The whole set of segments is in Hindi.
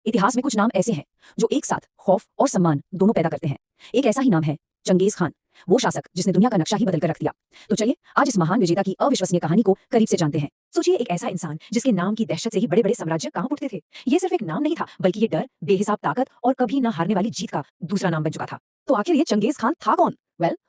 इतिहास में कुछ नाम ऐसे हैं जो एक साथ खौफ और सम्मान दोनों पैदा करते हैं। एक ऐसा ही नाम है चंगेज खान, वो शासक जिसने दुनिया का नक्शा ही बदल कर रख दिया। तो चलिए आज इस महान विजेता की अविश्वसनीय कहानी को करीब से जानते हैं। सोचिए, एक ऐसा इंसान जिसके नाम की दहशत से ही बड़े बड़े साम्राज्य कांप उठते थे। ये सिर्फ एक नाम नहीं था, बल्कि ये डर, बेहिसाब ताकत और कभी न हारने वाली जीत का दूसरा नाम बन चुका था। तो आखिर ये चंगेज खान था कौन?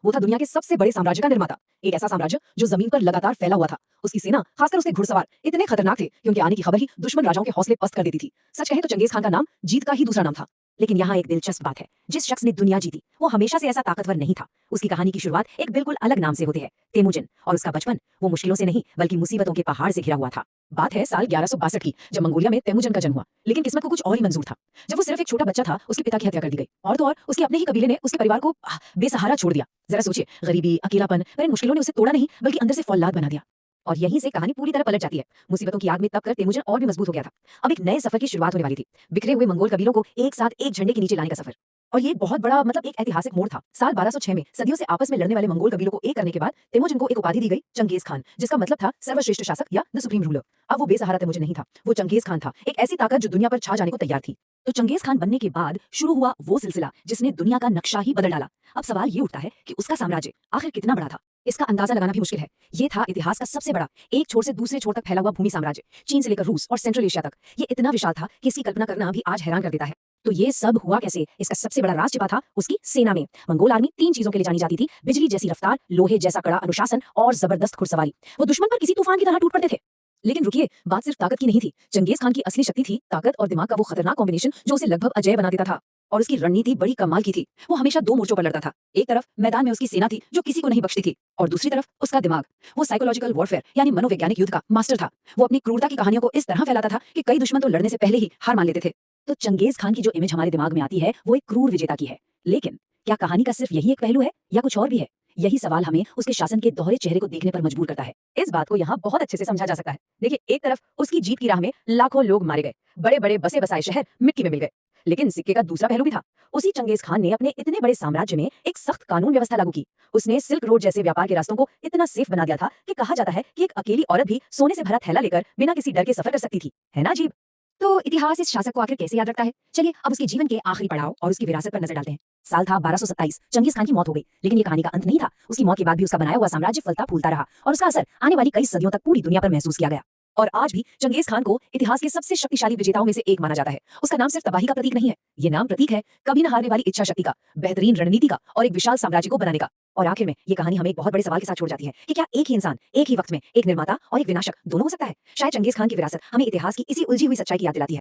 वो था दुनिया के सबसे बड़े साम्राज्य का निर्माता। एक ऐसा साम्राज्य जो जमीन पर लगातार फैला हुआ था। उसकी सेना, खासकर उसके घुड़सवार, इतने खतरनाक थे कि उनके आने की खबर ही दुश्मन राजाओं के हौसले पस्त कर देती थी। सच कहें तो चंगेज खान का नाम जीत का ही दूसरा नाम था। लेकिन यहाँ एक दिलचस्प बात है, जिस शख्स ने दुनिया जीती वो हमेशा से ऐसा ताकतवर नहीं था। उसकी कहानी की शुरुआत एक बिल्कुल अलग नाम से होती है, तेमुजिन। और उसका बचपन वो मुश्किलों से नहीं बल्कि मुसीबतों के पहाड़ से घिरा हुआ था। बात है साल 1162 की, जब मंगोलिया में तेमुजिन का जन्म हुआ। लेकिन किस्मत को कुछ और ही मंजूर था। जब वो सिर्फ एक छोटा बच्चा था, उसके पिता की हत्या कर दी गई। और तो और उसके अपने ही कबीले ने उसके परिवार को बेसहारा छोड़ दिया। जरा सोचिए, गरीबी, अकेलापन, पर इन मुश्किलों ने उसे तोड़ा नहीं बल्कि अंदर से फौलाद बना दिया। और यहीं से कहानी पूरी तरह पलट जाती है। मुसीबतों की आग में तपकर तेमुजिन और भी मजबूत हो गया था। अब एक नए सफर की शुरुआत होने वाली थी, बिखरे हुए मंगोल कबीलों को एक साथ एक झंडे के नीचे लाने का सफर। और ये बहुत बड़ा एक ऐतिहासिक मोड़ था। साल 1206 में सदियों से आपस में लड़ने वाले मंगोल कबीलों को एक करने के बाद तेमुजिन को एक उपाधि दी गई, चंगेज खान, जिसका मतलब था सर्वश्रेष्ठ शासक या द सुप्रीम रूलर। अब वो बेसहारा तेमुजिन नहीं था, वो चंगेज खान था, एक ऐसी ताकत जो दुनिया पर छा जाने को तैयार थी। तो चंगेज खान बनने के बाद शुरू हुआ वो सिलसिला जिसने दुनिया का नक्शा ही बदल डाला। अब सवाल ये उठता है कि उसका साम्राज्य आखिर कितना बड़ा था। इसका अंदाजा लगाना भी मुश्किल है। ये था इतिहास का सबसे बड़ा, एक छोर से दूसरे छोर तक फैला हुआ भूमि साम्राज्य। चीन से लेकर रूस और सेंट्रल एशिया तक ये इतना विशाल था कि इसकी कल्पना करना भी आज हैरान कर देता है। तो ये सब हुआ कैसे? इसका सबसे बड़ा राज छिपा था उसकी सेना में। मंगोल आर्मी 3 चीजों के लिए जानी जाती थी: बिजली जैसी रफ्तार, लोहे जैसा कड़ा अनुशासन और जबरदस्त घुड़सवारी। वो दुश्मन पर किसी तूफान की तरह टूट पड़ते थे। लेकिन रुकिए, बात सिर्फ ताकत की नहीं थी। चंगेज खान की असली शक्ति थी ताकत और दिमाग का वो खतरनाक कॉम्बिनेशन जो उसे लगभग अजेय बना देता था। और उसकी रणनीति बड़ी कमाल की थी। वो हमेशा 2 मोर्चों पर लड़ता था। एक तरफ मैदान में उसकी सेना थी जो किसी को नहीं बख्शती थी, और दूसरी तरफ उसका दिमाग। वो साइकोलॉजिकल वॉरफेयर यानी मनोवैज्ञानिक युद्ध का मास्टर था। वो अपनी क्रूरता की कहानियों को इस तरह फैलाता था कि कई दुश्मन तो लड़ने से पहले ही हार मान लेते थे। तो चंगेज खान की जो इमेज हमारे दिमाग में आती है वो एक क्रूर विजेता की है। लेकिन क्या कहानी का सिर्फ यही एक पहलू है या कुछ और भी है? यही सवाल हमें उसके शासन के दोहरे चेहरे को देखने पर मजबूर करता है। इस बात को यहाँ बहुत अच्छे से समझा जा सकता है। देखिए, एक तरफ उसकी जीत की राह में लाखों लोग मारे गए, बड़े बड़े बसे बसाए शहर मिट्टी में मिल गए। लेकिन सिक्के का दूसरा पहलू भी था। उसी चंगेज खान ने अपने इतने बड़े साम्राज्य में एक सख्त कानून व्यवस्था लागू की। उसने सिल्क रोड जैसे व्यापार के रास्तों को इतना सेफ बना दिया था कि कहा जाता है कि एक अकेली औरत भी सोने से भरा थैला लेकर बिना किसी डर के सफर कर सकती थी। है ना अजीब? तो इतिहास इस शासक को आखिर कैसे याद रखता है? चलिए अब उसके जीवन के आखिरी पड़ाव और उसकी विरासत पर नजर डालते हैं। साल था 1227। चंगेज खान की मौत हो गई, लेकिन ये कहानी का अंत नहीं था। उसकी मौत के बाद भी उसका बनाया हुआ साम्राज्य फलता फूलता रहा और उसका असर आने वाली कई सदियों तक पूरी दुनिया पर महसूस किया गया। और आज भी चंगेज खान को इतिहास के सबसे शक्तिशाली विजेताओं में से एक माना जाता है। उसका नाम सिर्फ तबाही का प्रतीक नहीं है, ये नाम प्रतीक है कभी न हारने वाली इच्छा शक्ति का, बेहतरीन रणनीति का और एक विशाल साम्राज्य को बनाने का। और आखिर में ये कहानी हमें एक बहुत बड़े सवाल के साथ छोड़ जाती है कि क्या एक ही इंसान एक ही वक्त में एक निर्माता और एक विनाशक दोनों हो सकता है? शायद चंगेज खान की विरासत हमें इतिहास की इसी उलझी हुई सच्चाई की याद दिलाती है।